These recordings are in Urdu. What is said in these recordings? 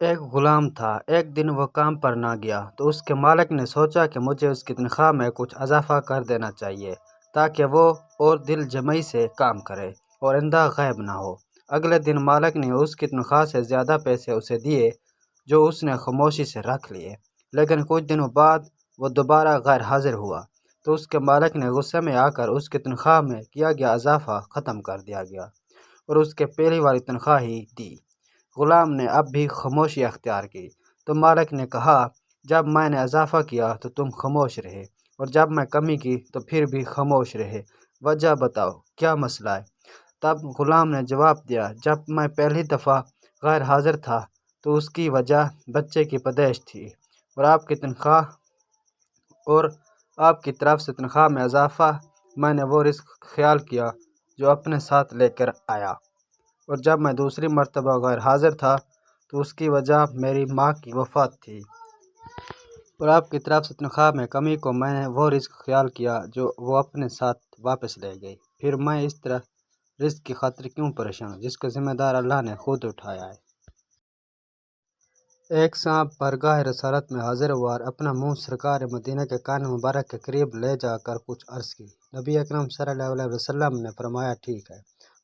ایک غلام تھا۔ ایک دن وہ کام پر نہ گیا تو اس کے مالک نے سوچا کہ مجھے اس کی تنخواہ میں کچھ اضافہ کر دینا چاہیے تاکہ وہ اور دل جمعی سے کام کرے اور آئندہ غائب نہ ہو۔ اگلے دن مالک نے اس کی تنخواہ سے زیادہ پیسے اسے دیے جو اس نے خاموشی سے رکھ لیے، لیکن کچھ دنوں بعد وہ دوبارہ غیر حاضر ہوا تو اس کے مالک نے غصے میں آ کر اس کی تنخواہ میں کیا گیا اضافہ ختم کر دیا گیا اور اس کے پہلی والی تنخواہ ہی دی۔ غلام نے اب بھی خاموشی اختیار کی تو مالک نے کہا، جب میں نے اضافہ کیا تو تم خاموش رہے اور جب میں کمی کی تو پھر بھی خاموش رہے، وجہ بتاؤ، کیا مسئلہ ہے؟ تب غلام نے جواب دیا، جب میں پہلی دفعہ غیر حاضر تھا تو اس کی وجہ بچے کی پیدائش تھی اور آپ کی طرف سے تنخواہ میں اضافہ میں نے وہ رزق خیال کیا جو اپنے ساتھ لے کر آیا، اور جب میں دوسری مرتبہ غیر حاضر تھا تو اس کی وجہ میری ماں کی وفات تھی اور آپ کی طرف سے تنخواہ میں کمی کو میں نے وہ رزق خیال کیا جو وہ اپنے ساتھ واپس لے گئی۔ پھر میں اس طرح رزق کی خاطر کیوں پریشان ہوں جس کا ذمہ دار اللہ نے خود اٹھایا ہے؟ ایک سانپ بارگاہ رسالت میں حاضر ہوا اور اپنا منہ سرکار مدینہ کے کان مبارک کے قریب لے جا کر کچھ عرض کی۔ نبی اکرم صلی اللہ علیہ وسلم نے فرمایا، ٹھیک ہے۔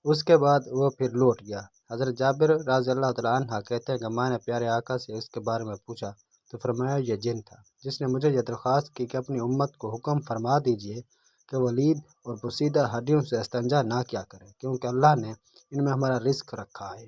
اس کے بعد وہ پھر لوٹ گیا۔ حضرت جابر رضی اللہ تعالیٰ عنہ کہتے ہیں کہ میں نے پیارے آقا سے اس کے بارے میں پوچھا تو فرمایا یہ جن تھا جس نے مجھے یہ درخواست کی کہ اپنی امت کو حکم فرما دیجیے کہ ولید اور پوسیدہ ہڈیوں سے استنجا نہ کیا کرے کیونکہ اللہ نے ان میں ہمارا رزق رکھا ہے۔